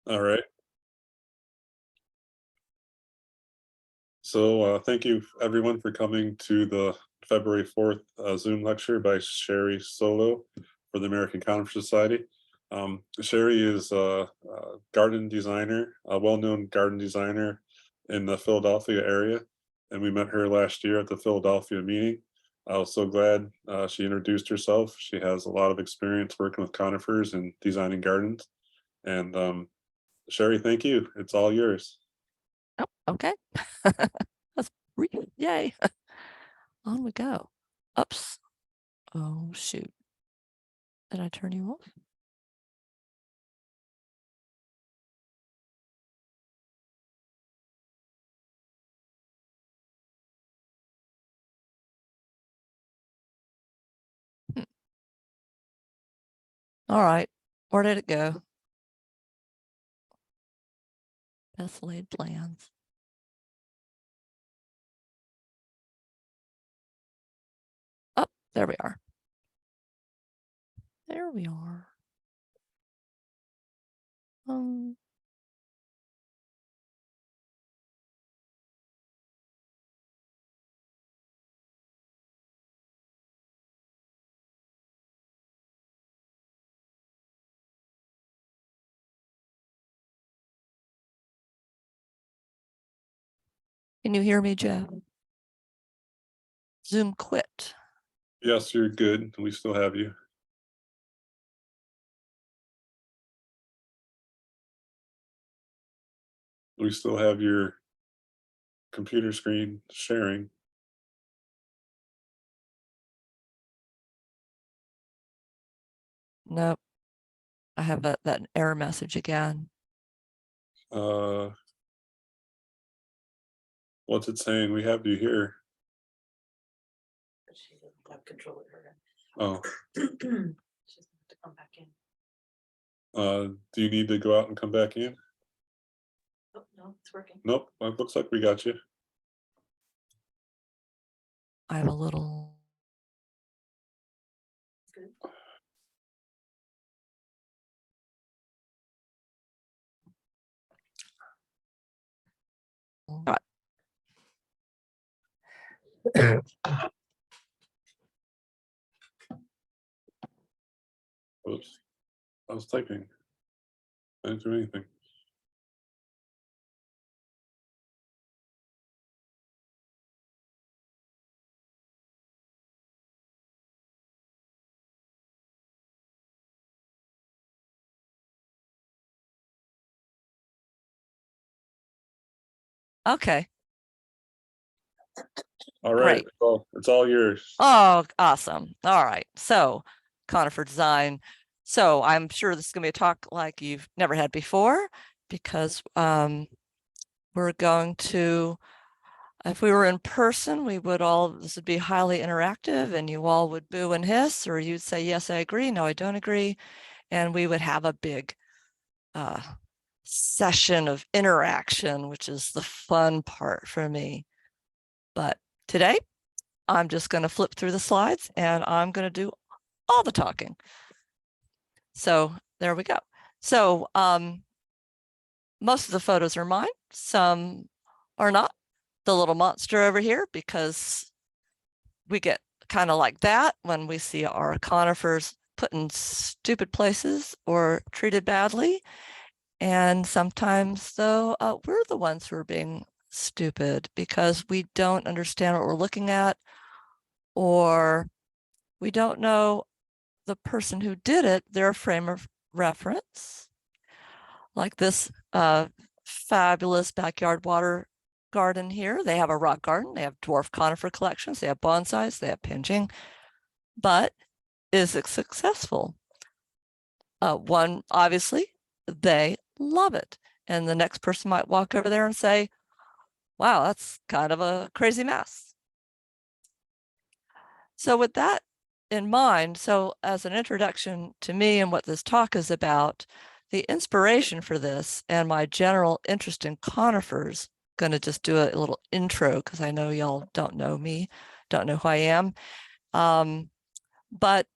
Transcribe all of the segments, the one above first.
All right. So thank you everyone for coming to the February 4th Zoom lecture by Sharee Solow for the American Conifer Society. Sharee is a garden designer, a well-known garden designer in the Philadelphia area, and we met her last year at the Philadelphia meeting. I was so glad she introduced herself. She has a lot of experience working with conifers and designing gardens. And Sharee, thank you. It's all yours. Oh, okay. That's brief. Yay. On we go. Oops. Oh, shoot. Did I turn you off? All right. Where did it go? Best laid plans. Oh, there we are. There we are. Can you hear me, Jeff? Zoom quit. Yes, you're good. We still have you. We still have your computer screen sharing. Nope. I have that error message again. What's it saying? We have you here. She doesn't have control of her. Oh, She's gonna have to come back in. do you need to go out and come back in? Oh, no, it's working. Nope, it looks like we got you. I have a little. Good. Oops, I was typing. I didn't do anything. Okay. All right, Great. well, it's all yours. Oh, awesome. All right. So, conifer design. So, I'm sure this is going to be a talk like you've never had before, because we're going to, if we were in person, this would be highly interactive, and you all would boo and hiss, or you'd say, yes, I agree, no, I don't agree. And we would have a big session of interaction, which is the fun part for me. But today, I'm just going to flip through the slides and I'm going to do all the talking. So there we go. So most of the photos are mine. Some are not. The little monster over here, because we get kind of like that when we see our conifers put in stupid places or treated badly. And sometimes, though, we're the ones who are being stupid because we don't understand what we're looking at, or we don't know the person who did it, their frame of reference. Like this fabulous backyard water garden here. They have a rock garden, they have dwarf conifer collections, they have bonsais, they have pinching. But is it successful? One, obviously, they love it. And the next person might walk over there and say, wow, that's kind of a crazy mess. So with that in mind, so as an introduction to me and what this talk is about, the inspiration for this and my general interest in conifers, going to just do a little intro because I know y'all don't know me, don't know who I am. But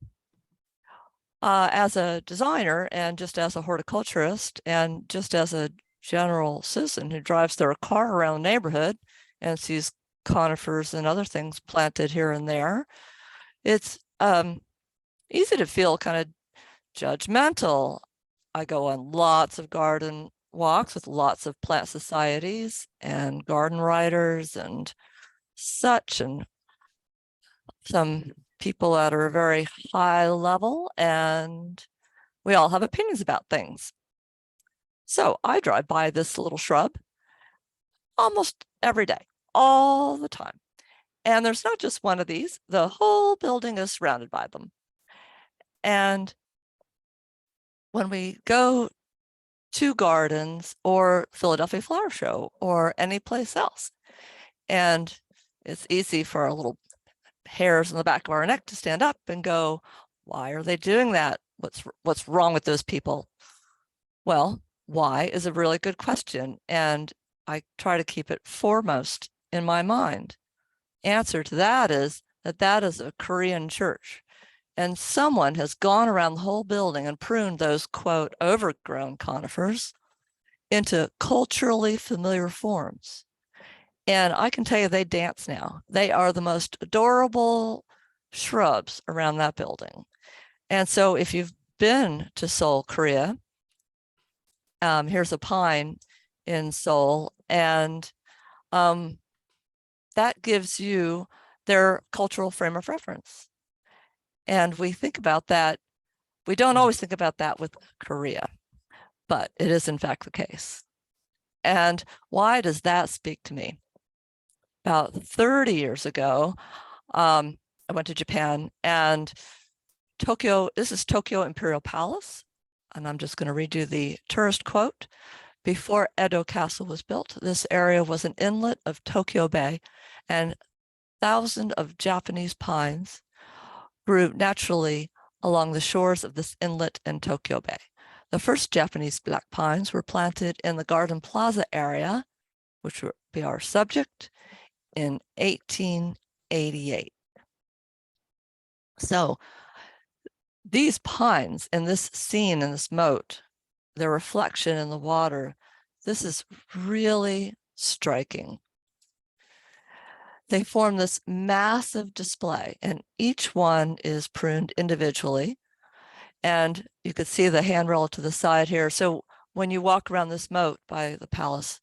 as a designer and just as a horticulturist and just as a general citizen who drives their car around the neighborhood and sees conifers and other things planted here and there, it's easy to feel kind of judgmental. I go on lots of garden walks with lots of plant societies and garden writers and such, and some people that are very high level, and we all have opinions about things. So I drive by this little shrub almost every day, all the time. And there's not just one of these, the whole building is surrounded by them. And when we go to gardens or Philadelphia Flower Show or any place else, and it's easy for our little hairs on the back of our neck to stand up and go, why are they doing that? What's wrong with those people? Well, why is a really good question. And I try to keep it foremost in my mind. Answer to that is that is a Korean church. And someone has gone around the whole building and pruned those, quote, overgrown conifers into culturally familiar forms. And I can tell you they dance now. They are the most adorable shrubs around that building. And so if you've been to Seoul, Korea, here's a pine in Seoul, and that gives you their cultural frame of reference. And we think about that. We don't always think about that with Korea, but it is in fact the case. And why does that speak to me? About 30 years ago, I went to Japan, and this is Tokyo Imperial Palace. And I'm just going to read you the tourist quote. Before Edo Castle was built, this area was an inlet of Tokyo Bay, and thousands of Japanese pines grew naturally along the shores of this inlet in Tokyo Bay. The first Japanese black pines were planted in the Garden Plaza area, which will be our subject, in 1888. So these pines in this scene, in this moat, the reflection in the water, this is really striking. They form this massive display, and each one is pruned individually. And you could see the handrail to the side here. So when you walk around this moat by the palace,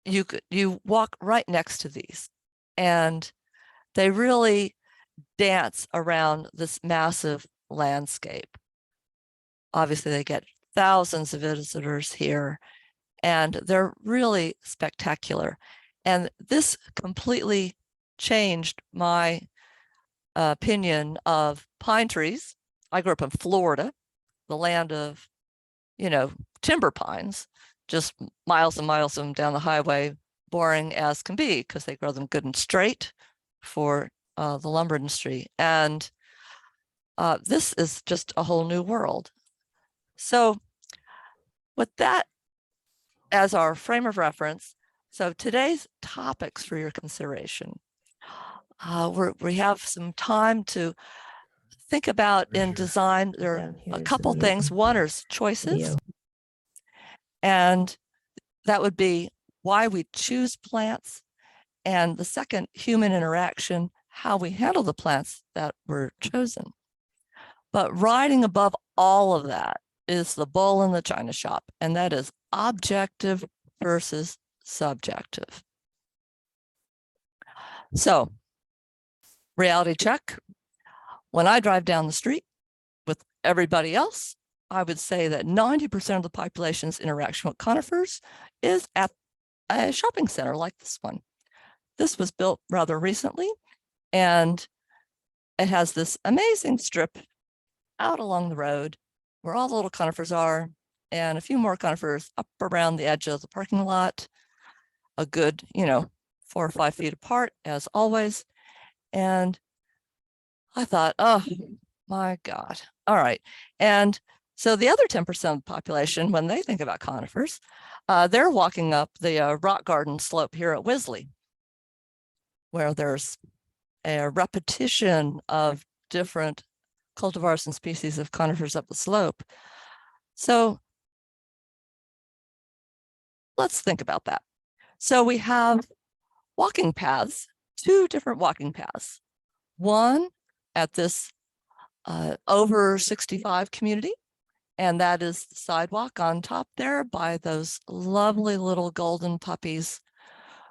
you walk right next to these, and they really dance around this massive landscape. Obviously, they get thousands of visitors here, and they're really spectacular. And this completely changed my opinion of pine trees. I grew up in Florida, the land of, timber pines, just miles and miles of them down the highway, boring as can be because they grow them good and straight for the lumber industry. And this is just a whole new world. So with that as our frame of reference, so today's topics for your consideration, we have some time to think about in design. There are a couple things. One is choices, and that would be why we choose plants. And the second, human interaction, how we handle the plants that were chosen. But riding above all of that is the bull in the china shop, and that is objective versus subjective. So, reality check. When I drive down the street with everybody else, I would say that 90% of the population's interaction with conifers is at a shopping center like this one. This was built rather recently, and it has this amazing strip out along the road where all the little conifers are, and a few more conifers up around the edge of the parking lot, a good, 4 or 5 feet apart, as always. And I thought, oh my God. All right. And so the other 10% of the population, when they think about conifers, they're walking up the rock garden slope here at Wisley, where there's a repetition of different cultivars and species of conifers up the slope. So let's think about that. So we have walking paths, 2 different walking paths. One at this over 65 community, and that is the sidewalk on top there by those lovely little golden puppies,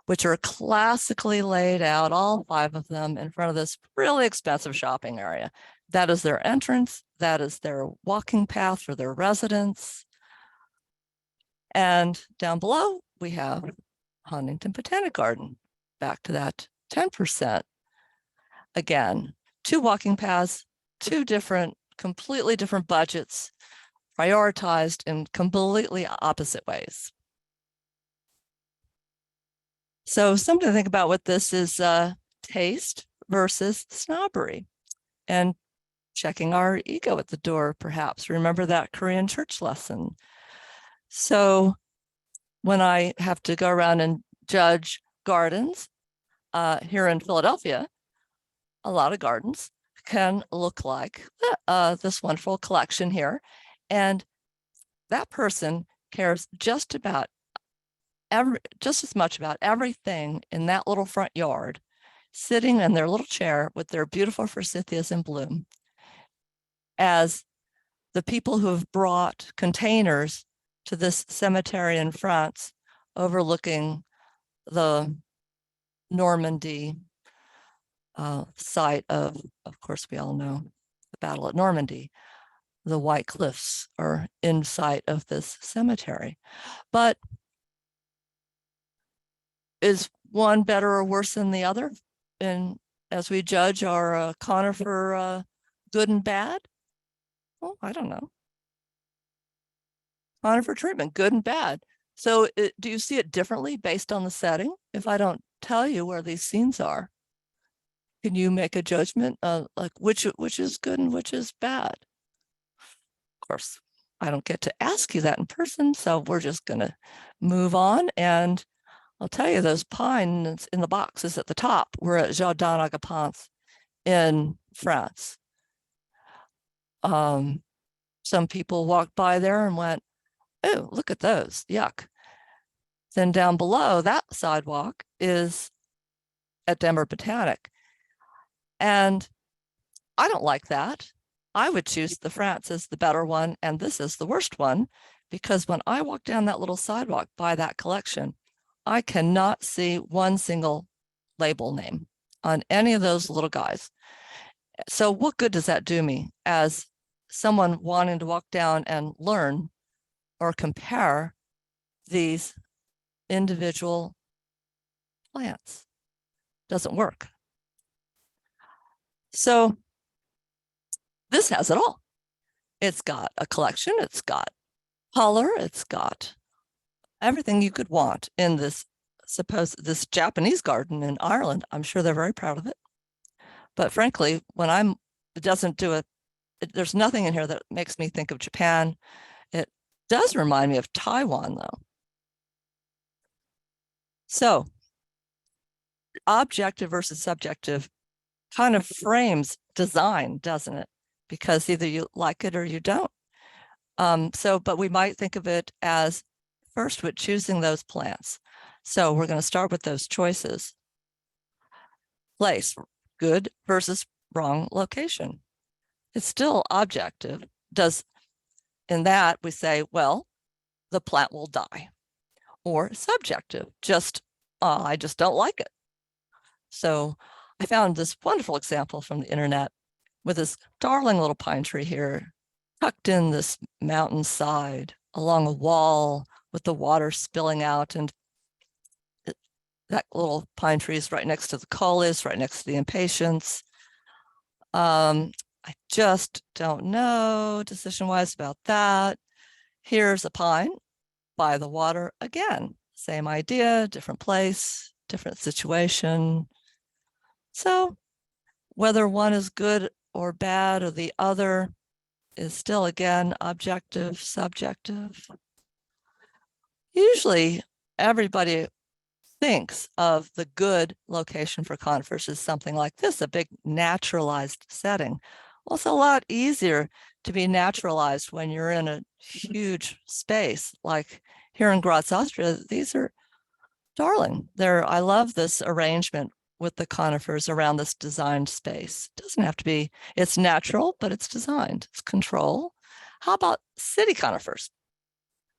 which are classically laid out, all 5 of them, in front of this really expensive shopping area. That is their entrance. That is their walking path for their residents. And down below, we have Huntington Botanic Garden, back to that 10%. Again, 2 walking paths, 2 different, completely different budgets, prioritized in completely opposite ways. So something to think about with this is taste versus snobbery, and checking our ego at the door, perhaps. Remember that Korean church lesson. So when I have to go around and judge gardens here in Philadelphia, a lot of gardens can look like this wonderful collection here. And that person cares just as much about everything in that little front yard, sitting in their little chair with their beautiful forsythias in bloom, as the people who have brought containers to this cemetery in France overlooking the Normandy site of course, we all know the battle at Normandy. The White Cliffs are in sight of this cemetery. But is one better or worse than the other? And as we judge our conifer good and bad? Well, I don't know. Conifer treatment, good and bad. So do you see it differently based on the setting? If I don't tell you where these scenes are, can you make a judgment like which is good and which is bad? Of course, I don't get to ask you that in person, so we're just gonna move on. And I'll tell you, those pines in the boxes at the top were at Jardin Agapanthe in France. Some people walked by there and went, oh, look at those, yuck. Then down below that sidewalk is at Denver Botanic. And I don't like that. I would choose the France as the better one, and this is the worst one, because when I walk down that little sidewalk by that collection, I cannot see one single label name on any of those little guys. So what good does that do me as someone wanting to walk down and learn or compare these individual plants? Doesn't work. So this has it all. It's got a collection, it's got color, it's got everything you could want in this this Japanese garden in Ireland. I'm sure they're very proud of it. But frankly, when it doesn't do it, there's nothing in here that makes me think of Japan. It does remind me of Taiwan, though. So objective versus subjective kind of frames design, doesn't it? Because either you like it or you don't. But we might think of it as first with choosing those plants. So we're going to start with those choices. Place, good versus wrong location. It's still objective. In that we say, well, the plant will die. Or subjective, I just don't like it. So I found this wonderful example from the internet with this darling little pine tree here, tucked in this mountainside along a wall with the water spilling out. And that little pine tree is right next to the coleus, right next to the impatiens. I just don't know decision-wise about that. Here's a pine by the water again. Same idea, different place, different situation. So whether one is good or bad or the other is still, again, objective, subjective. Usually everybody thinks of the good location for conifers as something like this, a big naturalized setting, Well, it's a lot easier to be naturalized when you're in a huge space. Like here in Graz, Austria, these are darling. I love this arrangement with the conifers around this designed space. It doesn't have to be, it's natural, but it's designed, it's control. How about city conifers?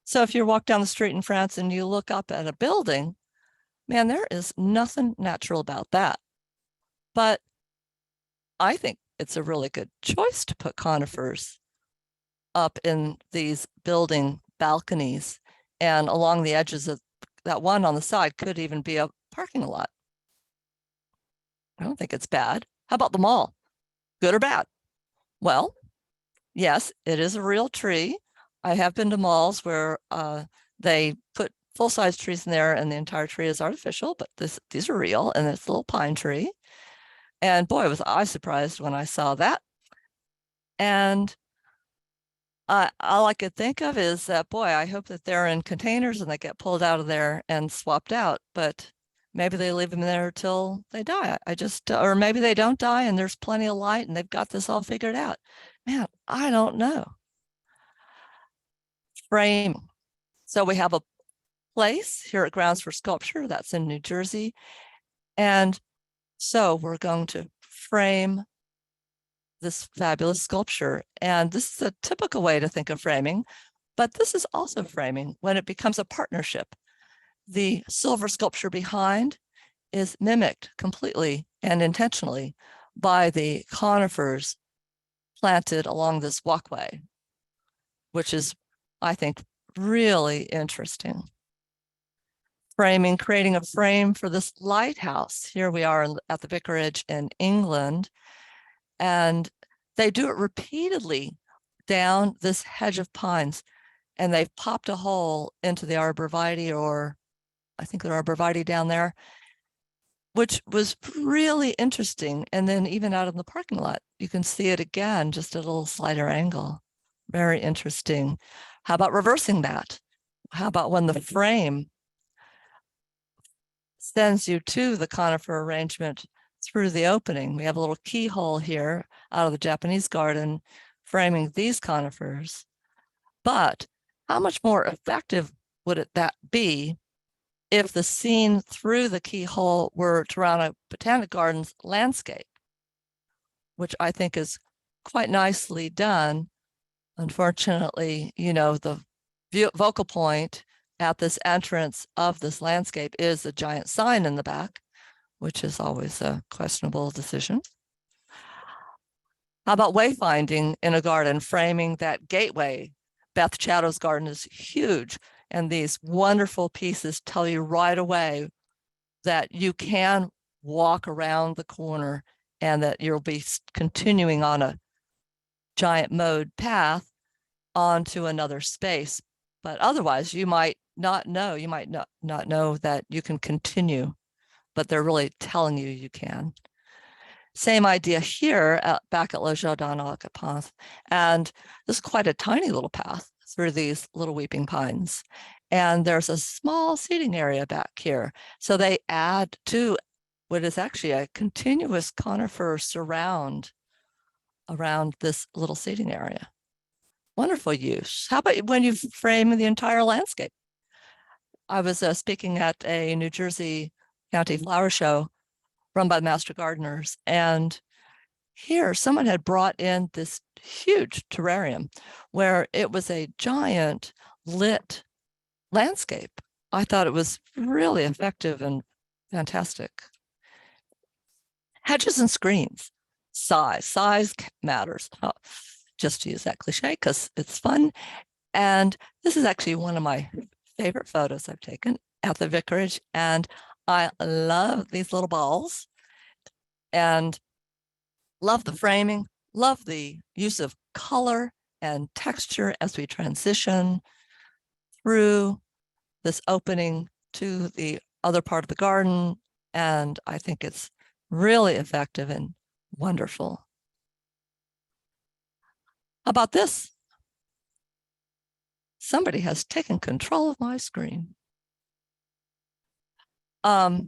So if you walk down the street in France and you look up at a building, man, there is nothing natural about that. But I think it's a really good choice to put conifers up in these building balconies and along the edges of that one on the side could even be a parking lot. I don't think it's bad. How about the mall? Good or bad? Well, yes, it is a real tree. I have been to malls where they put full-size trees in there and the entire tree is artificial, but these are real, and it's a little pine tree. And boy, was I surprised when I saw that. And all I could think of is that, boy, I hope that they're in containers and they get pulled out of there and swapped out, but maybe they leave them there till they die. Or maybe they don't die and there's plenty of light and they've got this all figured out. Man, I don't know. Frame. So we have a place here at Grounds for Sculpture that's in New Jersey. And so we're going to frame this fabulous sculpture. And this is a typical way to think of framing, but this is also framing when it becomes a partnership. The silver sculpture behind is mimicked completely and intentionally by the conifers planted along this walkway, which is, I think, really interesting. Framing, creating a frame for this lighthouse. Here we are at the vicarage in England, and they do it repeatedly down this hedge of pines, and they've popped a hole into the arborvitae, or I think the arborvitae down there, which was really interesting. And then even out in the parking lot, you can see it again, just at a little slighter angle. Very interesting. How about reversing that? How about when the frame sends you to the conifer arrangement through the opening? We have a little keyhole here out of the Japanese garden framing these conifers. But how much more effective would that be if the scene through the keyhole were Toronto Botanic Gardens landscape, which I think is quite nicely done. Unfortunately, the vocal point at this entrance of this landscape is a giant sign in the back, which is always a questionable decision. How about wayfinding in a garden, framing that gateway? Beth Chattow's garden is huge, and these wonderful pieces tell you right away that you can walk around the corner and that you'll be continuing on a giant mowed path onto another space. But otherwise, you might not know. You might not know that you can continue, but they're really telling you you can. Same idea here back at Le Jardin à la Capance. And this is quite a tiny little path through these little weeping pines. And there's a small seating area back here. So they add to what is actually a continuous conifer surround around this little seating area. Wonderful use. How about when you frame the entire landscape? I was speaking at a New Jersey County flower show run by the Master Gardeners. And here someone had brought in this huge terrarium where it was a giant lit landscape. I thought it was really effective and fantastic. Hedges and screens, size matters. Just to use that cliche because it's fun. And this is actually one of my favorite photos I've taken at the vicarage. And I love these little balls and love the framing, love the use of color and texture as we transition through this opening to the other part of the garden. And I think it's really effective and wonderful. How about this? Somebody has taken control of my screen. A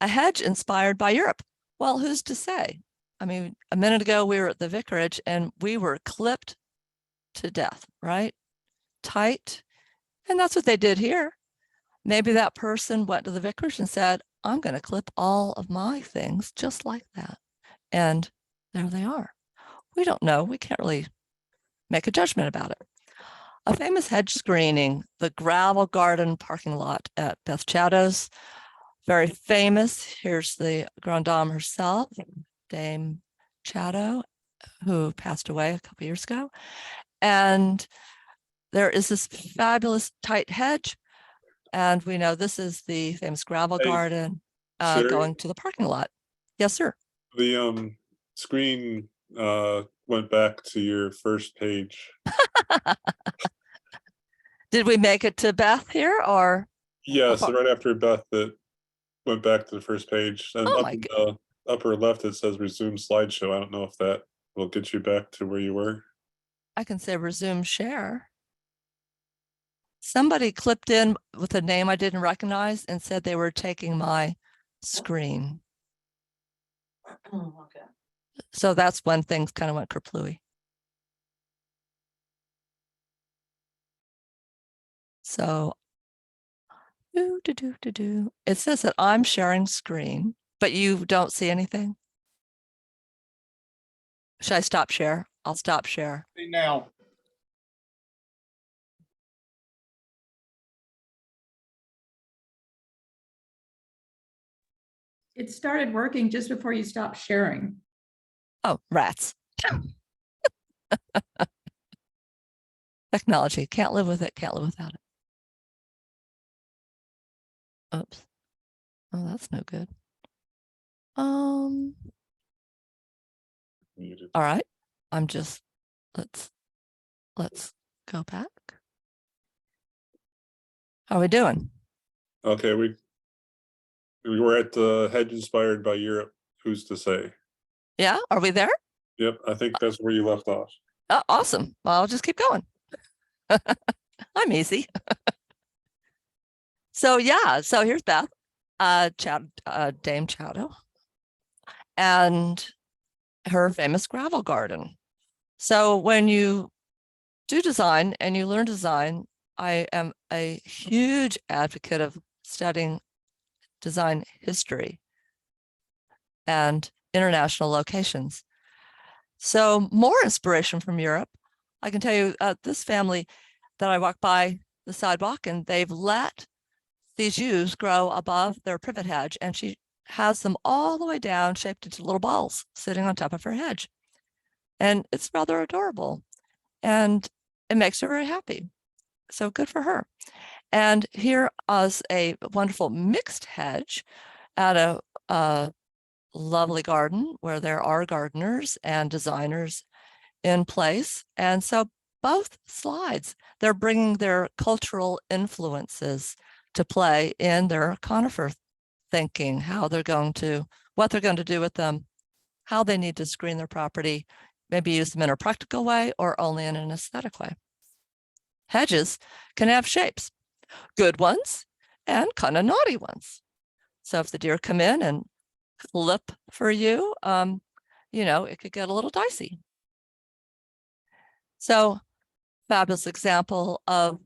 hedge inspired by Europe. Well, who's to say? I mean, a minute ago, we were at the vicarage and we were clipped to death, right? Tight. And that's what they did here. Maybe that person went to the vicarage and said, I'm going to clip all of my things just like that. And there they are. We don't know. We can't really make a judgment about it. A famous hedge screening, the gravel garden parking lot at Beth Chatto's. Very famous. Here's the Grand Dame herself, Dame Chatto, who passed away a couple years ago. And there is this fabulous tight hedge. And we know this is the famous gravel Hey, garden Sherry? going to the parking lot. Yes, sir. The screen went back to your first page. Did we make it to Beth here or? Yeah, so right after Beth, it went back to the first page. And Oh up my in the upper left, it says resume slideshow. I don't know if that will get you back to where you were. I can say resume share. Somebody clipped in with a name I didn't recognize and said they were taking my screen. Okay. So that's when things kind of went kerplooey. So it says that I'm sharing screen, but you don't see anything. Should I stop share? I'll stop share. Now, It started working just before you stopped sharing. Oh, rats. Technology. Can't live with it. Can't live without it. Oops. Oh, that's no good. Muted. All right. I'm just, let's go back. How are we doing? Okay, we were at the hedge inspired by Europe. Who's to say? Yeah, are we there? Yep, I think that's where you left off. Oh, awesome. Well, I'll just keep going. I'm easy. So yeah, so here's Beth, Dame Chatto, and her famous gravel garden. So when you do design and you learn design, I am a huge advocate of studying design history and international locations. So more inspiration from Europe. I can tell you this family that I walk by the sidewalk and they've let these yews grow above their privet hedge and she has them all the way down shaped into little balls sitting on top of her hedge. And it's rather adorable and it makes her very happy. So good for her. And here is a wonderful mixed hedge at a lovely garden where there are gardeners and designers in place. And so both slides, they're bringing their cultural influences to play in their conifer thinking, what they're going to do with them, how they need to screen their property, maybe use them in a practical way or only in an aesthetic way. Hedges can have shapes, good ones and kind of naughty ones. So if the deer come in and clip for you, it could get a little dicey. So fabulous example of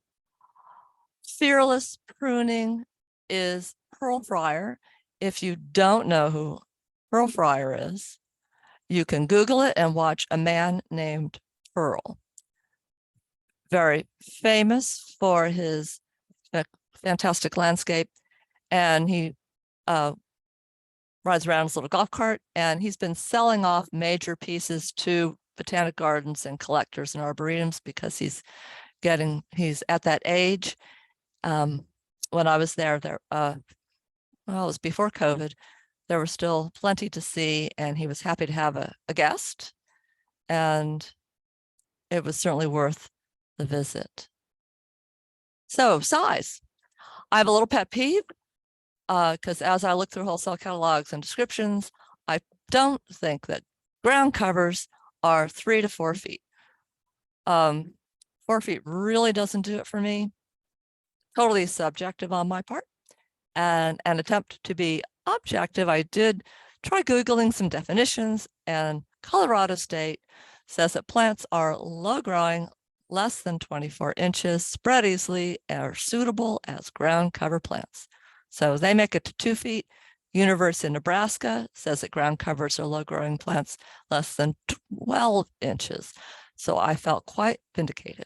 fearless pruning is pearl friar. If you don't know who pearl friar is, you can Google it and watch A Man Named Pearl. Very famous for his fantastic landscape. And he rides around his little golf cart and he's been selling off major pieces to botanic gardens and collectors and arboretums because he's at that age. When I was there, it was before COVID, there was still plenty to see and he was happy to have a guest and it was certainly worth the visit. So size, I have a little pet peeve because as I look through wholesale catalogs and descriptions, I don't think that ground covers are 3 to 4 feet. 4 feet really doesn't do it for me. Totally subjective on my part. And an attempt to be objective, I did try Googling some definitions and Colorado State says that plants are low growing, less than 24 inches, spread easily, and are suitable as ground cover plants. So they make it to 2 feet. University of Nebraska says that ground covers are low growing plants less than 12 inches. So I felt quite vindicated.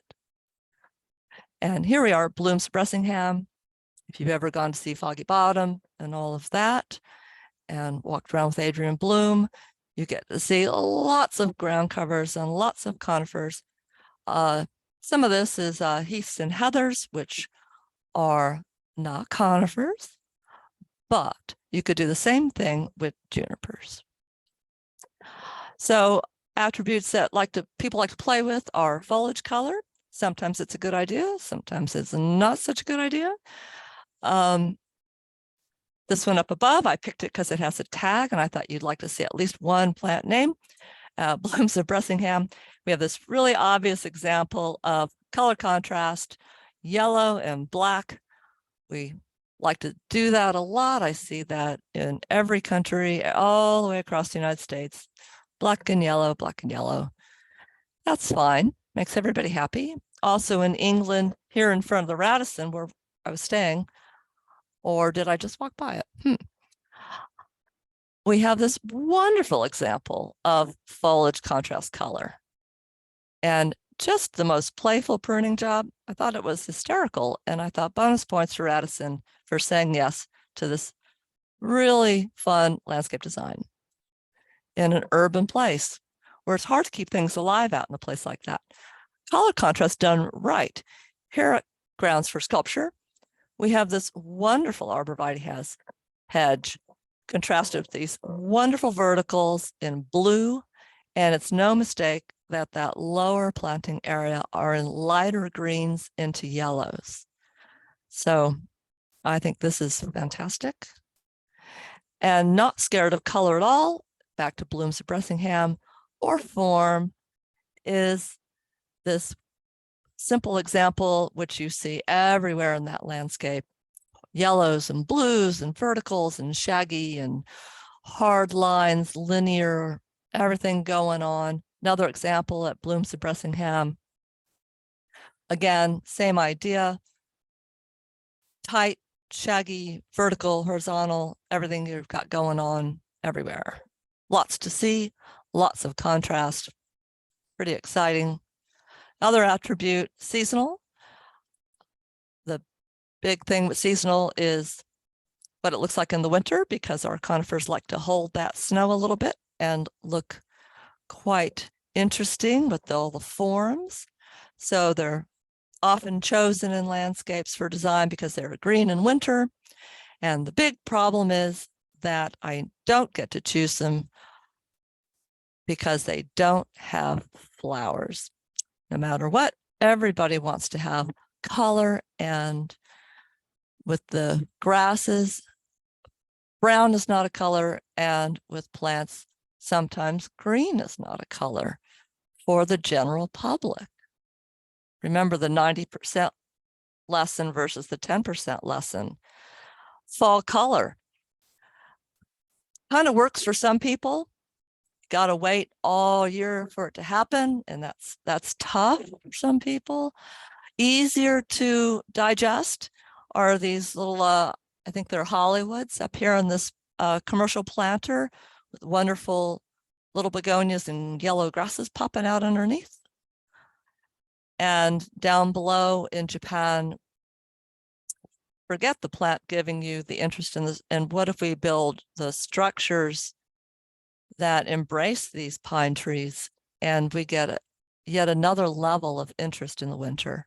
And here we are, Bloom's Bressingham. If you've ever gone to see Foggy Bottom and all of that, and walked around with Adrian Bloom, you get to see lots of ground covers and lots of conifers. Some of this is heaths and heathers, which are not conifers, but you could do the same thing with junipers. So attributes that people like to play with are foliage color. Sometimes it's a good idea, sometimes it's not such a good idea. This one up above, I picked it because it has a tag, and I thought you'd like to see at least one plant name. Blooms of Bressingham. We have this really obvious example of color contrast, yellow and black. We like to do that a lot. I see that in every country, all the way across the United States. Black and yellow, black and yellow. That's fine, makes everybody happy. Also in England, here in front of the Radisson where I was staying, or did I just walk by it? We have this wonderful example of foliage contrast color. And just the most playful pruning job. I thought it was hysterical. And I thought bonus points for Radisson for saying yes to this really fun landscape design in an urban place where it's hard to keep things alive out in a place like that. Color contrast done right. Here at Grounds for Sculpture, we have this wonderful arborvitae hedge contrasted with these wonderful verticals in blue. And it's no mistake that that lower planting area are in lighter greens into yellows. So I think this is fantastic. And not scared of color at all, back to Bloom's of Bressingham, or form, is this simple example, which you see everywhere in that landscape. Yellows and blues and verticals and shaggy and hard lines, linear, everything going on. Another example at Bloom's of Bressingham. Again, same idea. Tight, shaggy, vertical, horizontal, everything you've got going on everywhere. Lots to see, lots of contrast. Pretty exciting. Other attribute, seasonal. The big thing with seasonal is what it looks like in the winter, because our conifers like to hold that snow a little bit and look quite interesting with all the forms. So they're often chosen in landscapes for design because they're green in winter. And the big problem is that I don't get to choose them because they don't have flowers. No matter what, everybody wants to have color, and with the grasses, brown is not a color, and with plants, sometimes green is not a color for the general public. Remember the 90% lesson versus the 10% lesson. Fall color kind of works for some people. Got to wait all year for it to happen, and that's tough for some people. Easier to digest are these little, I think they're Hollywoods up here on this commercial planter with wonderful little begonias and yellow grasses popping out underneath. And down below in Japan, forget the plant giving you the interest in this. And what if we build the structures that embrace these pine trees, and we get yet another level of interest in the winter.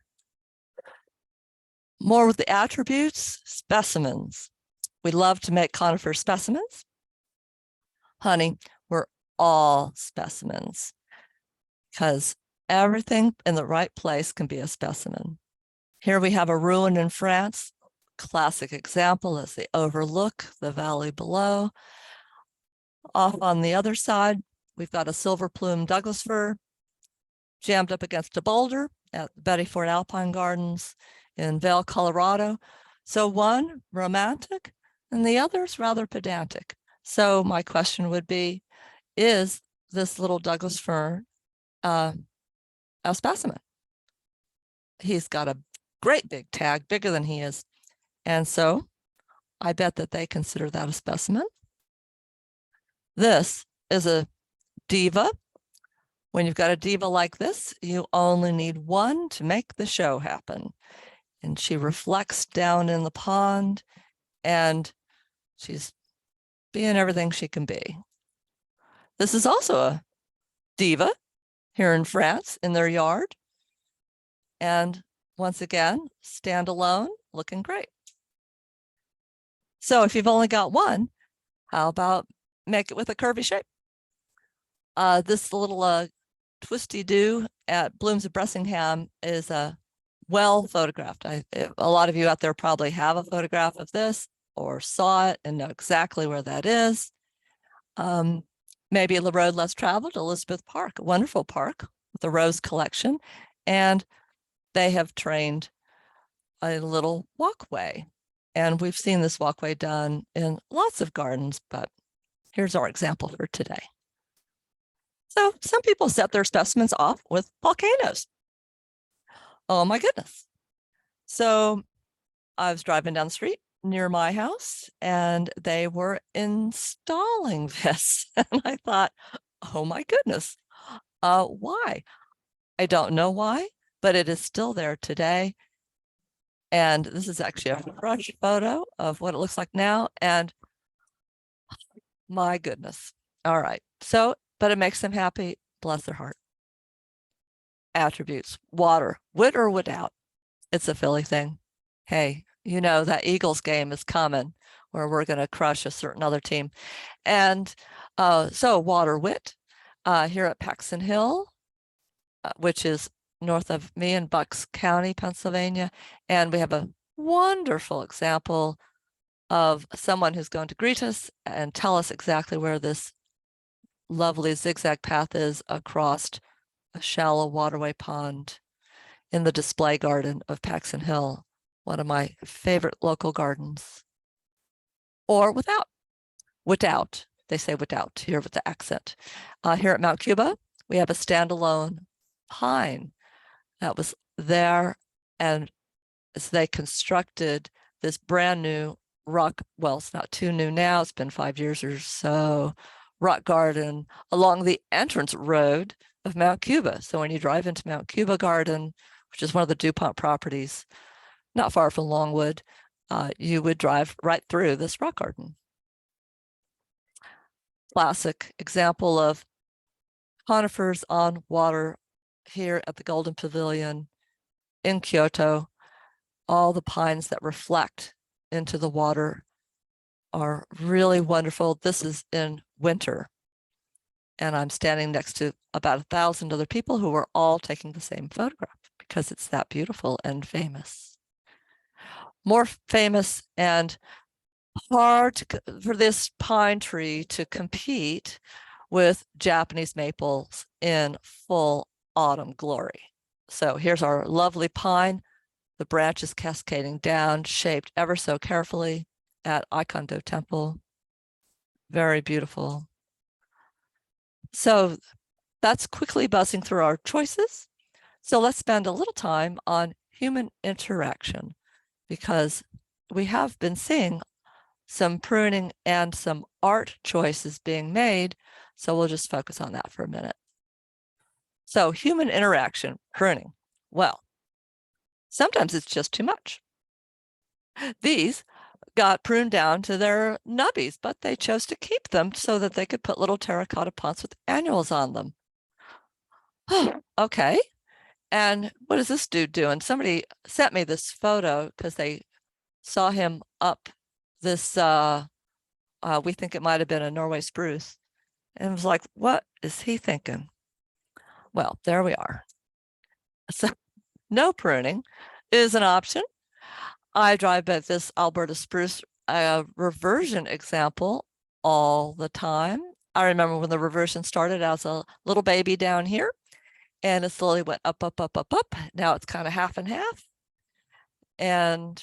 More with the attributes, specimens. We love to make conifer specimens. Honey, we're all specimens because everything in the right place can be a specimen. Here we have a ruin in France. Classic example as they overlook the valley below. Off on the other side, we've got a silver plume Douglas fir jammed up against a boulder at Betty Ford Alpine Gardens in Vail, Colorado. So one romantic and the other's rather pedantic. So my question would be, is this little Douglas fir a specimen. He's got a great big tag, bigger than he is. And so I bet that they consider that a specimen. This is a diva. When you've got a diva like this, you only need one to make the show happen. And she reflects down in the pond, and she's being everything she can be. This is also a diva here in France in their yard. And once again, standalone, looking great. So if you've only got one, how about make it with a curvy shape? This little twisty-do at Blooms of Bressingham is well photographed. A lot of you out there probably have a photograph of this or saw it and know exactly where that is. Maybe the road less traveled, Elizabeth Park, a wonderful park with a rose collection. And they have trained a little walkway. And we've seen this walkway done in lots of gardens, but here's our example for today. So some people set their specimens off with volcanoes. Oh my goodness. So I was driving down the street near my house and they were installing this. And I thought, oh my goodness, why? I don't know why, but it is still there today. And this is actually a fresh photo of what it looks like now. And my goodness. All right. So, but it makes them happy. Bless their heart. Attributes: water, wit or without. It's a Philly thing. Hey, you know, that Eagles game is coming where we're going to crush a certain other team. And so water, wit, here at Paxton Hill, which is north of me in Bucks County, Pennsylvania. And we have a wonderful example of someone who's going to greet us and tell us exactly where this lovely zigzag path is across a shallow waterway pond in the display garden of Paxton Hill, one of my favorite local gardens. Or without, they say without here with the accent. Here at Mount Cuba, we have a standalone pine that was there, and as they constructed this brand new rock, well, it's not too new now, it's been 5 years or so, rock garden along the entrance road of Mount Cuba. So when you drive into Mount Cuba Garden, which is one of the DuPont properties, not far from Longwood, you would drive right through this rock garden. Classic example of conifers on water here at the Golden Pavilion in Kyoto. All the pines that reflect into the water are really wonderful. This is in winter. And I'm standing next to about 1,000 other people who are all taking the same photograph because it's that beautiful and famous. More famous and hard for this pine tree to compete with Japanese maples in full autumn glory. So here's our lovely pine, the branches cascading down, shaped ever so carefully at Ikondo Temple. Very beautiful. So that's quickly buzzing through our choices. So let's spend a little time on human interaction, because we have been seeing some pruning and some art choices being made. So we'll just focus on that for a minute. So human interaction, pruning. Well, sometimes it's just too much. These got pruned down to their nubbies, but they chose to keep them so that they could put little terracotta pots with annuals on them. Okay. And what is this dude doing? Somebody sent me this photo because they saw him up this, we think it might have been a Norway spruce. And it was like, what is he thinking? Well, there we are. So no pruning is an option. I drive by this Alberta spruce reversion example all the time. I remember when the reversion started as a little baby down here, and it slowly went up, up, up, up, up. Now it's kind of half and half. And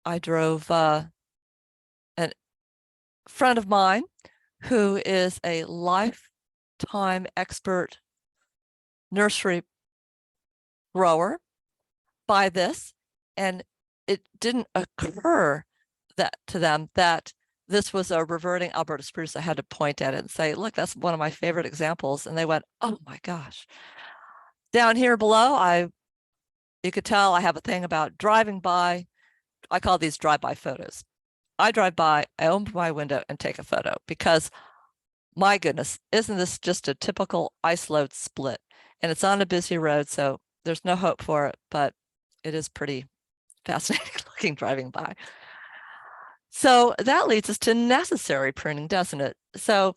I drove a friend of mine who is a life time expert nursery grower buy this, and it didn't occur that to them that this was a reverting Alberta spruce. I had to point at it and say, look, that's one of my favorite examples. And they went, oh my gosh. Down here below, you could tell I have a thing about driving by. I call these drive-by photos. I drive by, I open my window and take a photo because my goodness, isn't this just a typical ice load split? And it's on a busy road, so there's no hope for it, but it is pretty fascinating looking driving by. So that leads us to necessary pruning, doesn't it? So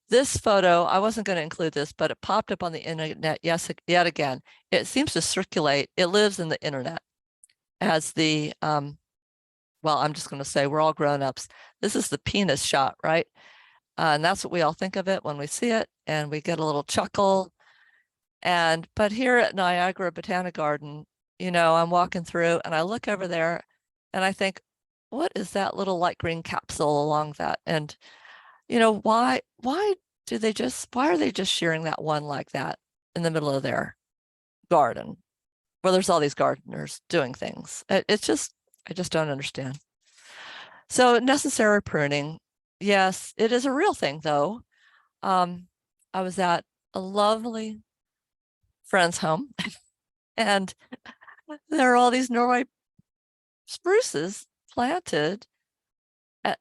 this photo, I wasn't going to include this, but it popped up on the internet yet again. It seems to circulate. It lives in the internet as the, well, I'm just going to say we're all grown-ups. This is the penis shot, right? And that's what we all think of it when we see it, and we get a little chuckle. But here at Niagara Botanic Garden, you know, I'm walking through and I look over there and I think, what is that little light green capsule along that? And, you know, why are they just shearing that one like that in the middle of their garden where there's all these gardeners doing things? It's just, I just don't understand. So necessary pruning. Yes, it is a real thing though. I was at a lovely friend's home and there are all these Norway spruces planted at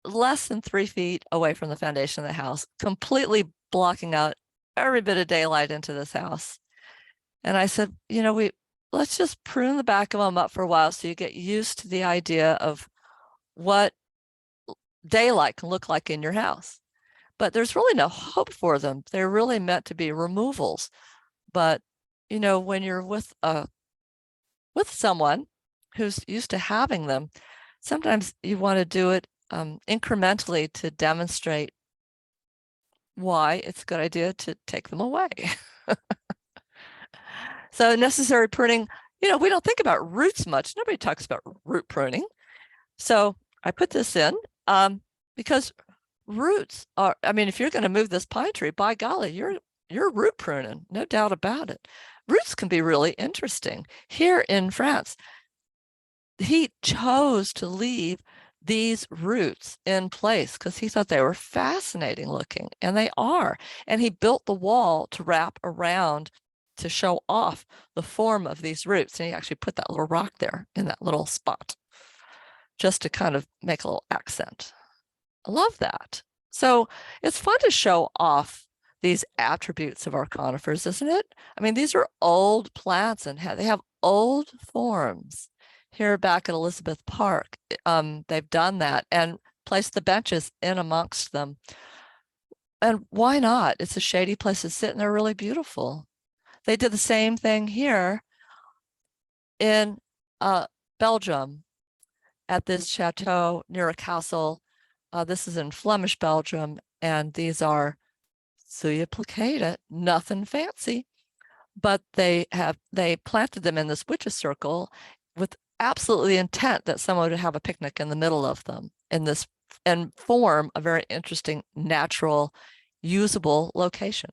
less than 3 feet away from the foundation of the house, completely blocking out every bit of daylight into this house. And I said, you know, let's just prune the back of them up for a while so you get used to the idea of what daylight can look like in your house. But there's really no hope for them. They're really meant to be removals. But, you know, when you're with someone who's used to having them, sometimes you want to do it incrementally to demonstrate why it's a good idea to take them away. So necessary pruning, you know, we don't think about roots much. Nobody talks about root pruning. So I put this in because roots are, I mean, if you're going to move this pine tree, by golly, you're root pruning, no doubt about it. Roots can be really interesting. Here in France, he chose to leave these roots in place because he thought they were fascinating looking, and they are. And he built the wall to wrap around to show off the form of these roots. And he actually put that little rock there in that little spot just to kind of make a little accent. I love that. So it's fun to show off these attributes of our conifers, isn't it? I mean, these are old plants and they have old forms. Here back at Elizabeth Park, they've done that and placed the benches in amongst them. And why not? It's a shady place to sit and they're really beautiful. They did the same thing here in Belgium at this chateau near a castle. This is in Flemish Belgium, and these are Thuya plicata, nothing fancy, but they planted them in this witch's circle with absolutely intent that someone would have a picnic in the middle of them and form a very interesting, natural, usable location.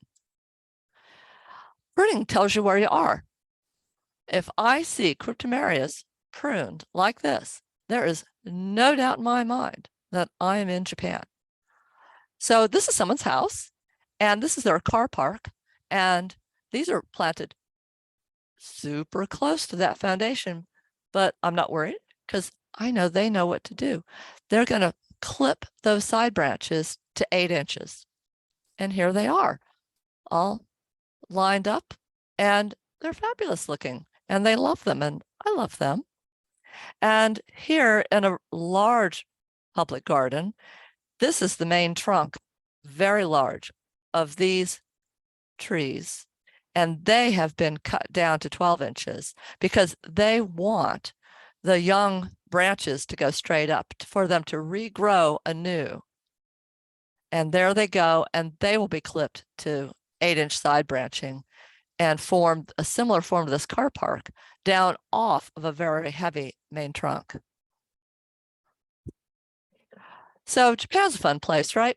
Pruning tells you where you are. If I see cryptomerias pruned like this, there is no doubt in my mind that I am in Japan. So this is someone's house, and this is their car park, and these are planted super close to that foundation, but I'm not worried because I know they know what to do. They're going to clip those side branches to 8 inches. And here they are, all lined up, and they're fabulous looking, and they love them, and I love them. And here in a large public garden, this is the main trunk, very large, of these trees. And they have been cut down to 12 inches because they want the young branches to go straight up for them to regrow anew. And there they go, and they will be clipped to 8-inch side branching and form a similar form to this car park down off of a very heavy main trunk. So Japan's a fun place, right?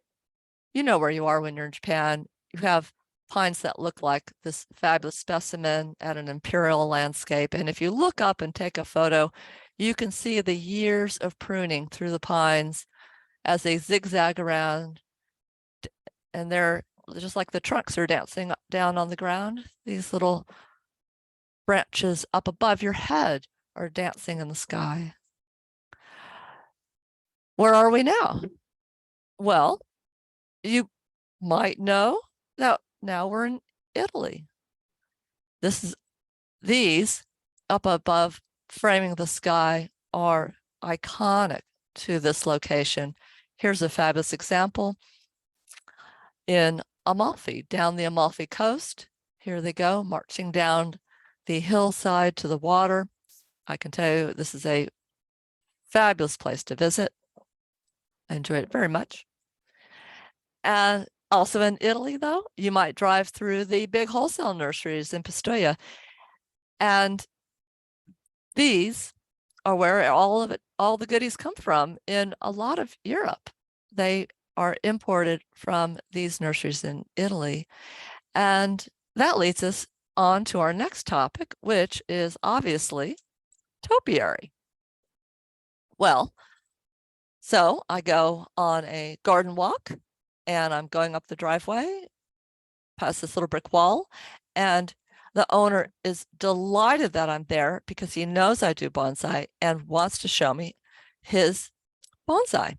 You know where you are when you're in Japan. you have pines that look like this fabulous specimen at an imperial landscape. And if you look up and take a photo, you can see the years of pruning through the pines as they zigzag around. And they're just like the trunks are dancing down on the ground. These little branches up above your head are dancing in the sky. Where are we now? Well, you might know that now we're in Italy. These up above framing the sky are iconic to this location. Here's a fabulous example in Amalfi, down the Amalfi coast. Here they go, marching down the hillside to the water. I can tell you this is a fabulous place to visit. I enjoyed it very much. And also in Italy, though, you might drive through the big wholesale nurseries in Pistoia. And these are where all the goodies come from in a lot of Europe. They are imported from these nurseries in Italy. And that leads us on to our next topic, which is obviously topiary. Well, so I go on a garden walk and I'm going up the driveway past this little brick wall, and the owner is delighted that I'm there because he knows I do bonsai and wants to show me his bonsai.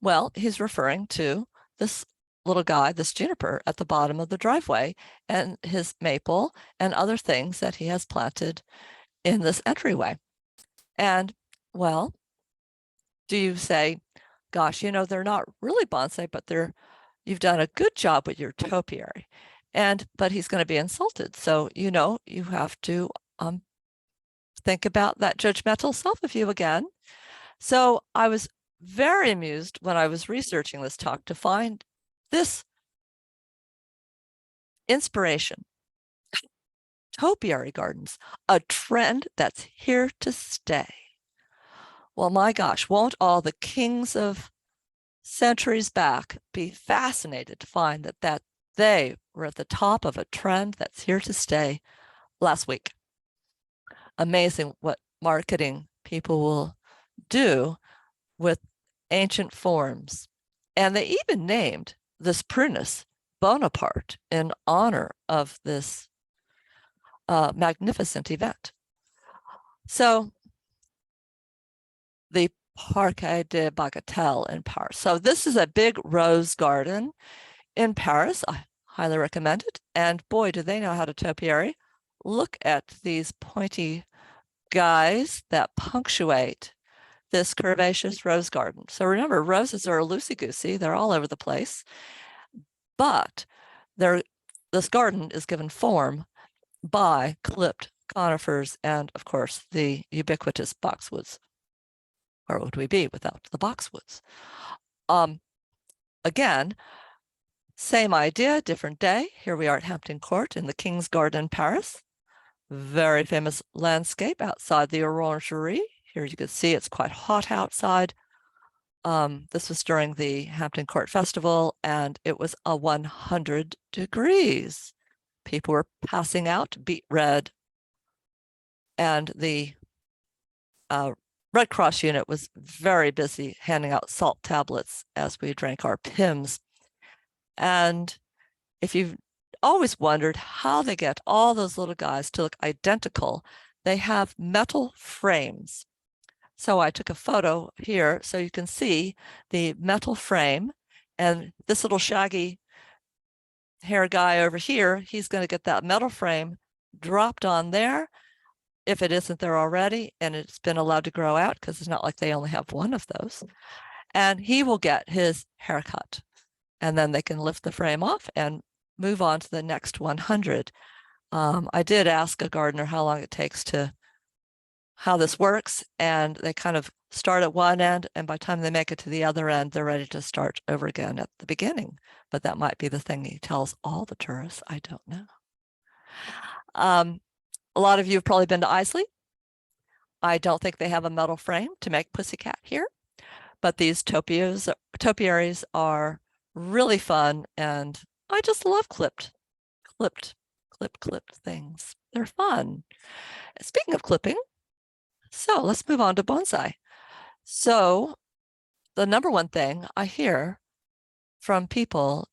Well, he's referring to this little guy, this juniper at the bottom of the driveway, and his maple and other things that he has planted in this entryway. And well, do you say, gosh, you know, they're not really bonsai, but you've done a good job with your topiary. But he's going to be insulted. So, you know, you have to think about that judgmental self-view again. So I was very amused when I was researching this talk to find this inspiration. Topiary gardens, a trend that's here to stay. Well, my gosh, won't all the kings of centuries back be fascinated to find that they were at the top of a trend that's here to stay last week. Amazing what marketing people will do with ancient forms. And they even named this prunus Bonaparte in honor of this magnificent event. So the Parc de Bagatelle in Paris. So this is a big rose garden in Paris. I highly recommend it. And boy, do they know how to topiary. Look at these pointy guys that punctuate this curvaceous rose garden. So remember, roses are loosey-goosey. They're all over the place. But this garden is given form by clipped conifers and, of course, the ubiquitous boxwoods. Where would we be without the boxwoods? Again, same idea, different day. Here we are at Hampton Court in the King's Garden in Paris. Very famous landscape outside the Orangerie. Here you can see it's quite hot outside. This was during the Hampton Court Festival, and it was 100 degrees. People were passing out beet red. And the Red Cross unit was very busy handing out salt tablets as we drank our Pims. And if you've always wondered how they get all those little guys to look identical, they have metal frames. So I took a photo here so you can see the metal frame, and this little shaggy hair guy over here, he's going to get that metal frame dropped on there if it isn't there already, and it's been allowed to grow out because it's not like they only have one of those. And he will get his haircut, and then they can lift the frame off and move on to the next 100. I did ask a gardener how long it takes how this works, and they kind of start at one end, and by the time they make it to the other end, they're ready to start over again at the beginning. But that might be the thing he tells all the tourists. I don't know. A lot of you have probably been to Isley. I don't think they have a metal frame to make Pussycat here, but these topiaries are really fun and I just love clipped things. They're fun. Speaking of clipping, so let's move on to bonsai. So the number one thing I hear from people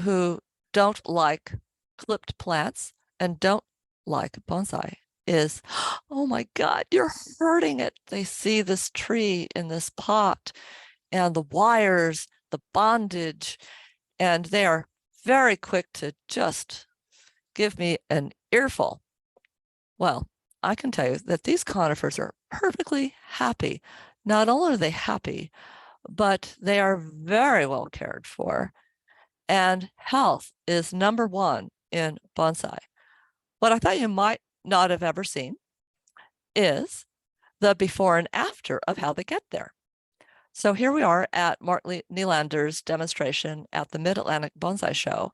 who don't like clipped plants and don't like bonsai is, oh my God, you're hurting it. They see this tree in this pot and the wires, the bondage, and they are very quick to just give me an earful. Well, I can tell you that these conifers are perfectly happy. Not only are they happy, but they are very well cared for. And health is number one in bonsai. What I thought you might not have ever seen is the before and after of how they get there. So here we are at Mark Nylander's demonstration at the Mid-Atlantic Bonsai Show.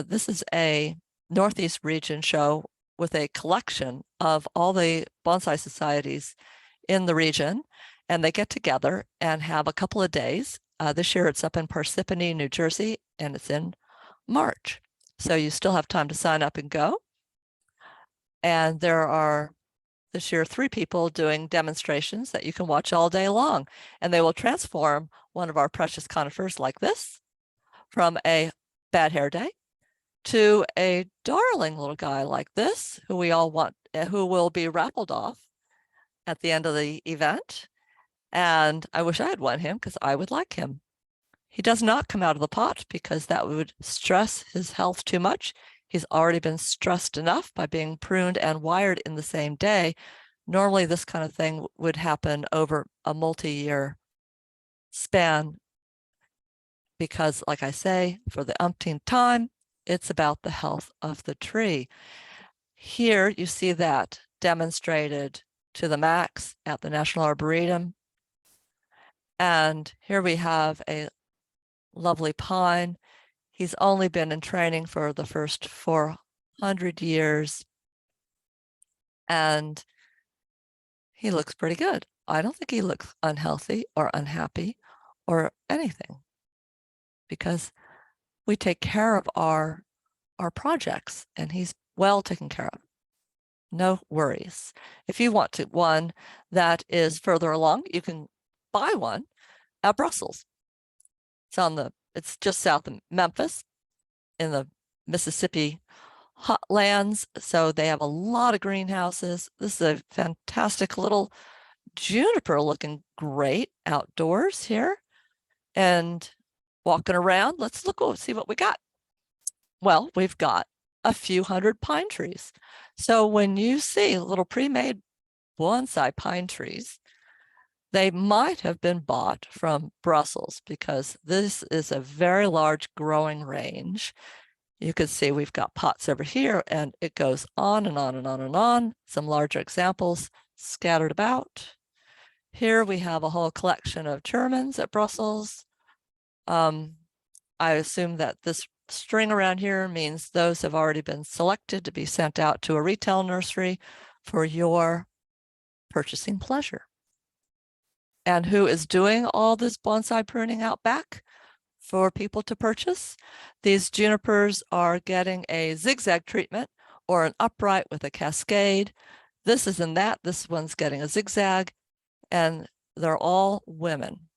This is a Northeast region show with a collection of all the bonsai societies in the region, and they get together and have a couple of days. This year it's up in Parsippany, New Jersey, and it's in March. So you still have time to sign up and go. And there are this year 3 people doing demonstrations that you can watch all day long, and they will transform one of our precious conifers like this from a bad hair day to a darling little guy like this, who we all want, who will be raffled off at the end of the event. And I wish I had won him because I would like him. He does not come out of the pot because that would stress his health too much. He's already been stressed enough by being pruned and wired in the same day. Normally, this kind of thing would happen over a multi-year span because, like I say, for the umpteenth time, it's about the health of the tree. Here you see that demonstrated to the max at the National Arboretum. And here we have a lovely pine. He's only been in training for the first 400 years. And he looks pretty good. I don't think he looks unhealthy or unhappy or anything, because we take care of our projects and he's well taken care of. No worries. If you want to one that is further along, you can buy one at Brussels. It's just south of Memphis in the Mississippi hotlands. So they have a lot of greenhouses. This is a fantastic little juniper looking great outdoors here. And walking around, let's see what we got. Well, we've got a few hundred pine trees. So when you see little pre-made bonsai pine trees, they might have been bought from Brussels because this is a very large growing range. You can see we've got pots over here and it goes on and on and on and on. Some larger examples scattered about. Here we have a whole collection of Germans at Brussels. I assume that this string around here means those have already been selected to be sent out to a retail nursery for your purchasing pleasure. And who is doing all this bonsai pruning out back for people to purchase? These junipers are getting a zigzag treatment or an upright with a cascade. This isn't that. This one's getting a zigzag, and they're all women.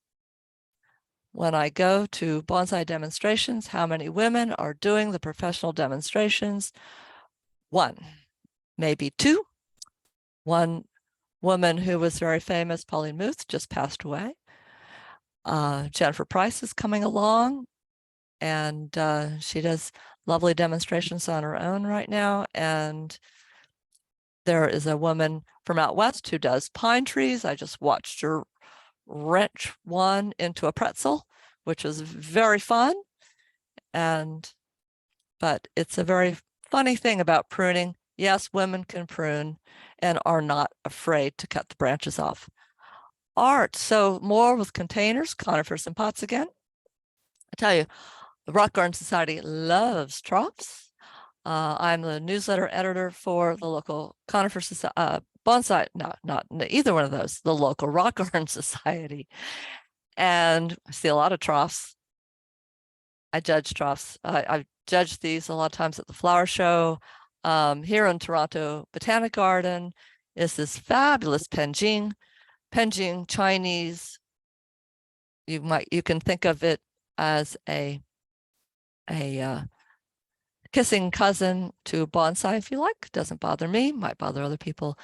When I go to bonsai demonstrations, how many women are doing the professional demonstrations? 1, maybe 2. One woman who was very famous, Pauline Muth, just passed away. Jennifer Price is coming along, and she does lovely demonstrations on her own right now. And there is a woman from out west who does pine trees. I just watched her wrench one into a pretzel, which was very fun. But it's a very funny thing about pruning. Yes, women can prune and are not afraid to cut the branches off. Art, so more with containers, conifers and pots again. I tell you, the Rock Garden Society loves Troughs. I'm the newsletter editor for the local Conifer bonsai, no, not either one of those, the local Rock Garden Society. And I see a lot of Troughs. I judge troughs. I've judged these a lot of times at the flower show. Here in Toronto Botanic Garden is this fabulous penjing Chinese. You can think of it as a kissing cousin to bonsai if you like. Doesn't bother me, might bother other people.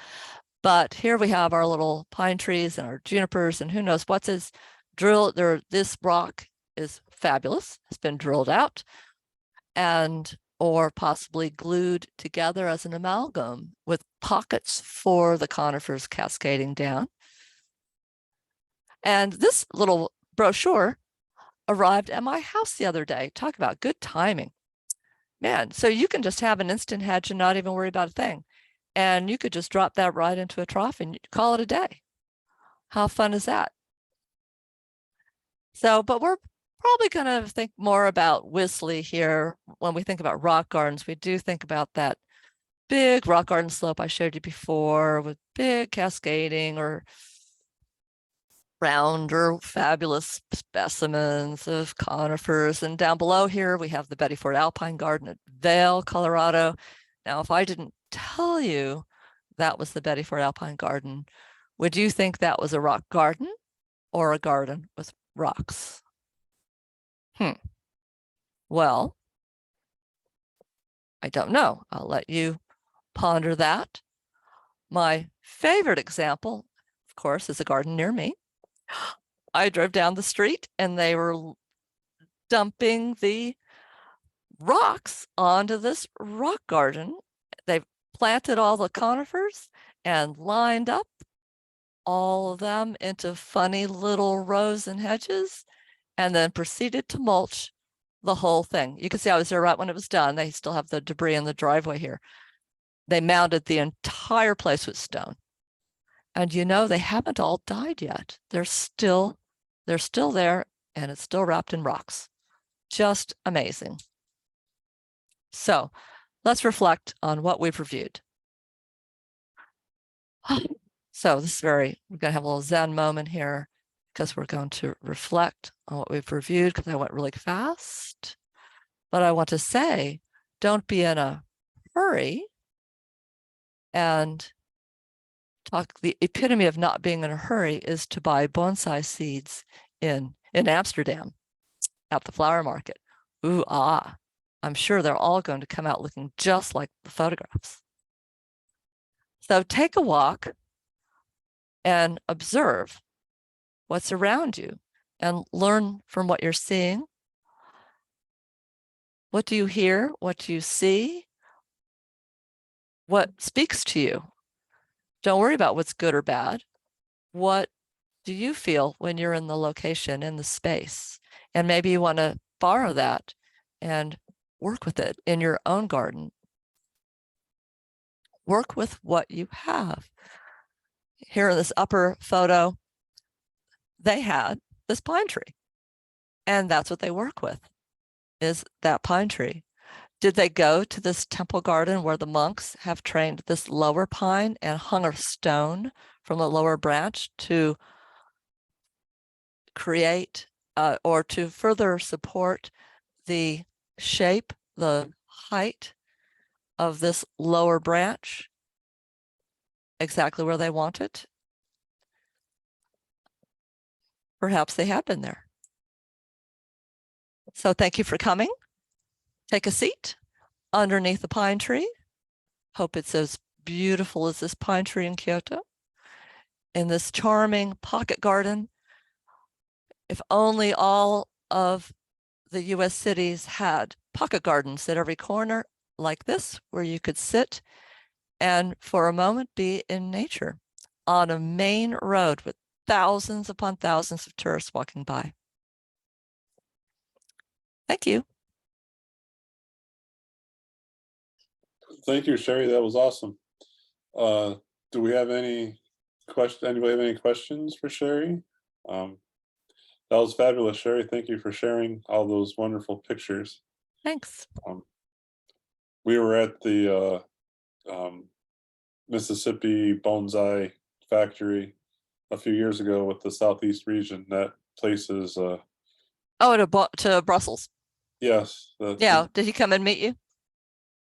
But here we have our little pine trees and our junipers and who knows what's is drilled there. This rock is fabulous. It's been drilled out and or possibly glued together as an amalgam with pockets for the conifers cascading down. And this little brochure arrived at my house the other day. Talk about good timing. Man, so you can just have an instant hedge and not even worry about a thing. And you could just drop that right into a trough and call it a day. How fun is that? So, but we're probably going to think more about Wisley here. When we think about rock gardens, we do think about that big rock garden slope I showed you before with big cascading or round or fabulous specimens of conifers. And down below here, we have the Betty Ford Alpine Garden at Vail, Colorado. Now, if I didn't tell you that was the Betty Ford Alpine Garden, would you think that was a rock garden or a garden with rocks? Well, I don't know. I'll let you ponder that. My favorite example, of course, is a garden near me. I drove down the street and they were dumping the rocks onto this rock garden. They've planted all the conifers and lined up all of them into funny little rows and hedges and then proceeded to mulch the whole thing. You can see I was there right when it was done. They still have the debris in the driveway here. They mounded the entire place with stone. And you know, they haven't all died yet. They're still there and it's still wrapped in rocks. Just amazing. So let's reflect on what we've reviewed. So this is we're going to have a little Zen moment here because we're going to reflect on what we've reviewed because I went really fast. But I want to say, don't be in a hurry and talk. The epitome of not being in a hurry is to buy bonsai seeds in Amsterdam at the flower market. Ooh, ah, I'm sure they're all going to come out looking just like the photographs. So take a walk and observe what's around you and learn from what you're seeing. What do you hear? What do you see? What speaks to you? Don't worry about what's good or bad. What do you feel when you're in the location, in the space? And maybe you want to borrow that and work with it in your own garden. Work with what you have. Here in this upper photo, they had this pine tree. And that's what they work with, is that pine tree. Did they go to this temple garden where the monks have trained this lower pine and hung a stone from the lower branch to create or to further support the shape, the height of this lower branch exactly where they want it? Perhaps they have been there. So thank you for coming. Take a seat underneath the pine tree. Hope it's as beautiful as this pine tree in Kyoto. In this charming pocket garden. If only all of the US cities had pocket gardens at every corner like this, where you could sit and for a moment be in nature on a main road with thousands upon thousands of tourists walking by. Thank you. Thank you, Sharee. That was awesome. Do we have any questions? Anybody have any questions for Sharee? That was fabulous, Sharee. Thank you for sharing all those wonderful pictures. Thanks. We were at the Mississippi Bonsai Factory a few years ago with the Southeast region. That place is Oh, to Brussels. Yes. Yeah, did he come and meet you?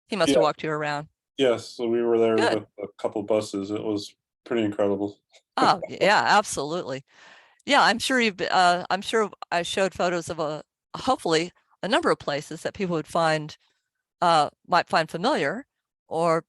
He must have Yeah. walked you around. Yes, so we were there Good. with a couple buses. It was pretty incredible. Oh, yeah, absolutely. Yeah, I'm sure I'm sure I showed photos of hopefully a number of places that people would find, might find familiar, or